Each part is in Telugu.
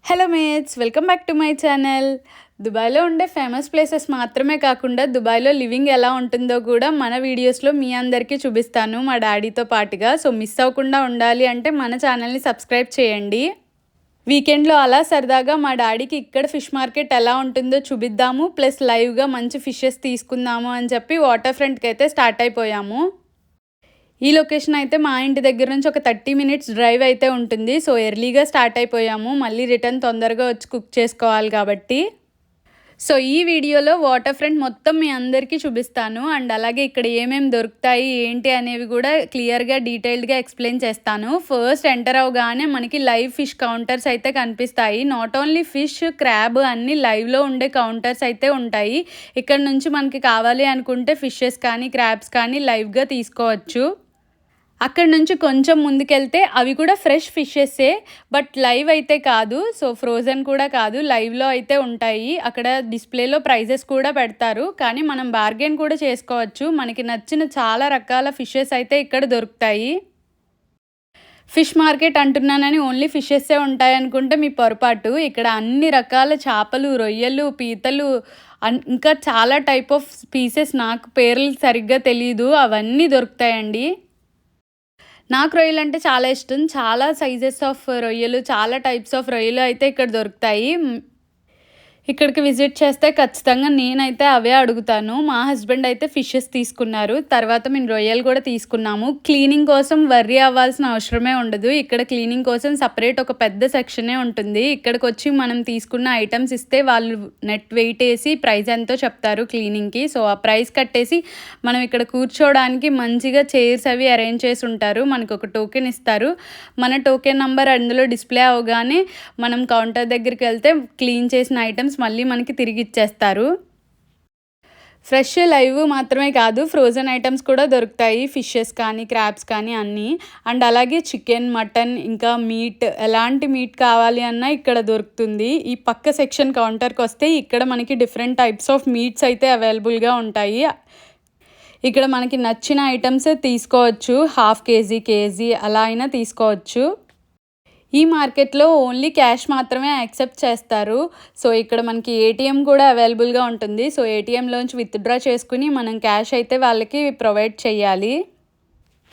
Hello mates, welcome back to my channel. దుబాయ్లో ఉండే ఫేమస్ ప్లేసెస్ మాత్రమే కాకుండా దుబాయ్లో లివింగ్ ఎలా ఉంటుందో కూడా మన వీడియోస్లో మీ అందరికీ చూపిస్తాను మా డాడీతో పాటుగా. సో మిస్ అవ్వకుండా ఉండాలి అంటే మన ఛానల్ని సబ్స్క్రైబ్ చేయండి. వీకెండ్లో అలా సరదాగా మా డాడీకి ఇక్కడ ఫిష్ మార్కెట్ ఎలా ఉంటుందో చూపిద్దాము, ప్లస్ లైవ్గా మంచి ఫిషెస్ తీసుకుందాము అని చెప్పి వాటర్ ఫ్రంట్కి అయితే స్టార్ట్ అయిపోయాము. ఈ లొకేషన్ అయితే మా ఇంటి దగ్గర నుంచి ఒక 30 మినిట్స్ డ్రైవ్ అయితే ఉంటుంది. సో ఎర్లీగా స్టార్ట్ అయిపోయాము, మళ్ళీ రిటర్న్ తొందరగా వచ్చి కుక్ చేసుకోవాలి కాబట్టి. సో ఈ వీడియోలో వాటర్ ఫ్రంట్ మొత్తం మీ అందరికీ చూపిస్తాను, అండ్ అలాగే ఇక్కడ ఏమేమి దొరుకుతాయి ఏంటి అనేవి కూడా క్లియర్గా డీటెయిల్డ్గా ఎక్స్ప్లెయిన్ చేస్తాను. ఫస్ట్ ఎంటర్ అవగానే మనకి లైవ్ ఫిష్ కౌంటర్స్ అయితే కనిపిస్తాయి. నాట్ ఓన్లీ ఫిష్, క్రాబ్ అన్నీ లైవ్లో ఉండే కౌంటర్స్ అయితే ఉంటాయి. ఇక్కడ నుంచి మనకి కావాలి అనుకుంటే ఫిషెస్ కానీ క్రాబ్స్ కానీ లైవ్గా తీసుకోవచ్చు. అక్కడ నుంచి కొంచెం ముందుకెళ్తే అవి కూడా ఫ్రెష్ ఫిషెస్సే, బట్ లైవ్ అయితే కాదు. సో ఫ్రోజన్ కూడా కాదు, లైవ్లో అయితే ఉంటాయి. అక్కడ డిస్ప్లేలో ప్రైజెస్ కూడా పెడతారు, కానీ మనం బార్గెన్ కూడా చేసుకోవచ్చు. మనకి నచ్చిన చాలా రకాల ఫిషెస్ అయితే ఇక్కడ దొరుకుతాయి. ఫిష్ మార్కెట్ అంటున్నానని ఓన్లీ ఫిషెస్సే ఉంటాయి అనుకుంటే మీ పొరపాటు. ఇక్కడ అన్ని రకాల చేపలు, రొయ్యలు, పీతలు, ఇంకా చాలా టైప్ ఆఫ్ స్పీసెస్, నాకు పేర్లు సరిగ్గా తెలీదు, అవన్నీ దొరుకుతాయండి. నాకు రొయ్యలు అంటే చాలా ఇష్టం. చాలా సైజెస్ ఆఫ్ రొయ్యలు, చాలా టైప్స్ ఆఫ్ రొయ్యలు అయితే ఇక్కడ దొరుకుతాయి. ఇక్కడికి విజిట్ చేస్తే ఖచ్చితంగా నేనైతే అవే అడుగుతాను. మా హస్బెండ్ అయితే ఫిషెస్ తీసుకున్నారు, తర్వాత మేము రొయ్యలు కూడా తీసుకున్నాము. క్లీనింగ్ కోసం వర్రీ అవ్వాల్సిన అవసరమే ఉండదు. ఇక్కడ క్లీనింగ్ కోసం సపరేట్ ఒక పెద్ద సెక్షనే ఉంటుంది. ఇక్కడికి వచ్చి మనం తీసుకున్న ఐటమ్స్ ఇస్తే వాళ్ళు నెట్ వెయిట్ వేసి ప్రైస్ ఎంతో చెప్తారు క్లీనింగ్కి. సో ఆ ప్రైస్ కట్టేసి మనం ఇక్కడ కూర్చోవడానికి మంచిగా చైర్స్ అవి అరేంజ్ చేసి ఉంటారు. మనకు ఒక టోకెన్ ఇస్తారు. మన టోకెన్ నెంబర్ అందులో డిస్ప్లే అవగానే మనం కౌంటర్ దగ్గరికి వెళ్తే క్లీన్ చేసిన ఐటమ్స్ మళ్ళీ మనకి తిరిగి ఇచ్చేస్తారు. ఫ్రెష్ లైవ్ మాత్రమే కాదు, ఫ్రోజన్ ఐటమ్స్ కూడా దొరుకుతాయి. ఫిషెస్ కానీ క్రాబ్స్ కానీ అన్నీ. అండ్ అలాగే చికెన్, మటన్, ఇంకా మీట్, ఎలాంటి మీట్ కావాలి అన్నా ఇక్కడ దొరుకుతుంది. ఈ పక్క సెక్షన్ కౌంటర్కి వస్తే ఇక్కడ మనకి డిఫరెంట్ టైప్స్ ఆఫ్ మీట్స్ అయితే అవైలబుల్గా ఉంటాయి. ఇక్కడ మనకి నచ్చిన ఐటమ్స్ తీసుకోవచ్చు. హాఫ్ కేజీ, కేజీ అలా అయినా తీసుకోవచ్చు. ఈ మార్కెట్లో ఓన్లీ క్యాష్ మాత్రమే యాక్సెప్ట్ చేస్తారు. సో ఇక్కడ మనకి ఏటీఎం కూడా అవైలబుల్గా ఉంటుంది. సో ఏటీఎంలోంచి విత్డ్రా చేసుకుని మనం క్యాష్ అయితే వాళ్ళకి ప్రొవైడ్ చేయాలి.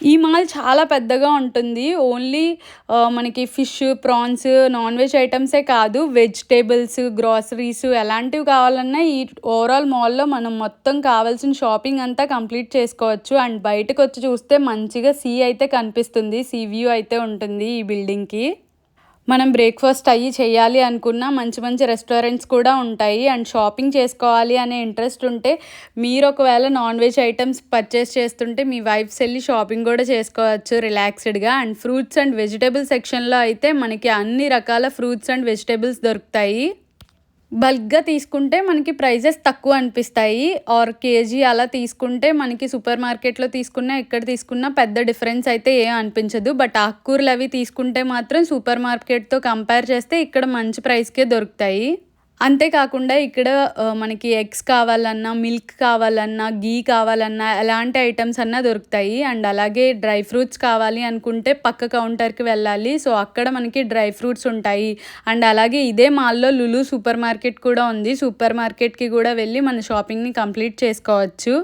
ఈ మాల్ చాలా పెద్దగా ఉంటుంది. ఓన్లీ మనకి ఫిష్, ప్రాన్స్, నాన్ వెజ్ ఐటమ్సే కాదు, వెజిటేబుల్స్, గ్రాసరీస్ ఎలాంటివి కావాలన్నా ఈ ఓవరాల్ మాల్లో మనం మొత్తం కావాల్సిన షాపింగ్ అంతా కంప్లీట్ చేసుకోవచ్చు. అండ్ బయటకు వచ్చి చూస్తే మంచిగా సీ అయితే కనిపిస్తుంది, సీ వ్యూ అయితే ఉంటుంది ఈ బిల్డింగ్కి. మనం బ్రేక్ఫాస్ట్ అయ్యి చేయాలి అనుకున్న మంచి మంచి రెస్టారెంట్స్ కూడా ఉంటాయి. అండ్ షాపింగ్ చేసుకోవాలి అనే ఇంట్రెస్ట్ ఉంటే మీరు ఒకవేళ నాన్ వెజ్ ఐటమ్స్ పర్చేస్ చేస్తుంటే మీ వైఫ్స్ వెళ్ళి షాపింగ్ కూడా చేసుకోవచ్చు రిలాక్స్డ్గా. అండ్ ఫ్రూట్స్ అండ్ వెజిటేబుల్ సెక్షన్లో అయితే మనకి అన్ని రకాల ఫ్రూట్స్ అండ్ వెజిటేబుల్స్ దొరుకుతాయి. బల్క్గా తీసుకుంటే మనకి ప్రైజెస్ తక్కువ అనిపిస్తాయి. ఆర్ కేజీ అలా తీసుకుంటే మనకి సూపర్ మార్కెట్లో తీసుకున్నా ఇక్కడ తీసుకున్నా పెద్ద డిఫరెన్స్ అయితే ఏం అనిపించదు. బట్ ఆకుకూరలు అవి తీసుకుంటే మాత్రం సూపర్ మార్కెట్తో కంపేర్ చేస్తే ఇక్కడ మంచి ప్రైస్కే దొరుకుతాయి. అంతేకాకుండా ఇక్కడ మనకి ఎగ్స్ కావాలన్నా, మిల్క్ కావాలన్నా, గీ కావాలన్నా ఎలాంటి ఐటమ్స్ అన్నా దొరుకుతాయి. అండ్ అలాగే డ్రై ఫ్రూట్స్ కావాలి అనుకుంటే పక్క కౌంటర్కి వెళ్ళాలి. సో అక్కడ మనకి డ్రై ఫ్రూట్స్ ఉంటాయి. అండ్ అలాగే ఇదే మాల్లో లులు సూపర్ మార్కెట్ కూడా ఉంది. సూపర్ మార్కెట్కి కూడా వెళ్ళి మన షాపింగ్ని కంప్లీట్ చేసుకోవచ్చు.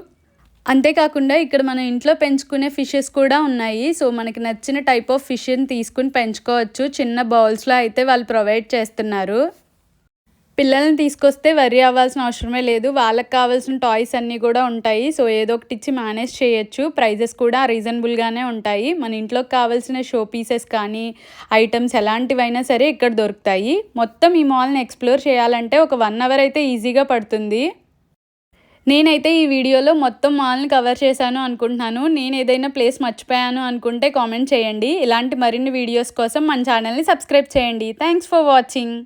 అంతేకాకుండా ఇక్కడ మన ఇంట్లో పెంచుకునే ఫిషెస్ కూడా ఉన్నాయి. సో మనకి నచ్చిన టైప్ ఆఫ్ ఫిష్ని తీసుకుని పెంచుకోవచ్చు. చిన్న బౌల్స్లో అయితే వాళ్ళు ప్రొవైడ్ చేస్తున్నారు. పిల్లల్ని తీసుకొస్తే వర్రీ అవ్వాల్సిన అవసరమే లేదు. వాళ్ళకి కావాల్సిన టాయ్స్ అన్నీ కూడా ఉంటాయి. సో ఏదో ఒకటి ఇచ్చి మేనేజ్ చేయొచ్చు. ప్రైజెస్ కూడా రీజనబుల్గానే ఉంటాయి. మన ఇంట్లోకి కావాల్సిన షో పీసెస్ కానీ ఐటమ్స్ ఎలాంటివైనా సరే ఇక్కడ దొరుకుతాయి. మొత్తం ఈ మాల్ని ఎక్స్ప్లోర్ చేయాలంటే ఒక 1 అవర్ అయితే ఈజీగా పడుతుంది. నేనైతే ఈ వీడియోలో మొత్తం మాల్ని కవర్ చేశాను అనుకుంటున్నాను. నేను ఏదైనా ప్లేస్ మర్చిపోయాను అనుకుంటే కామెంట్ చేయండి. ఇలాంటి మరిన్ని వీడియోస్ కోసం మన ఛానల్ని సబ్స్క్రైబ్ చేయండి. Thanks for watching.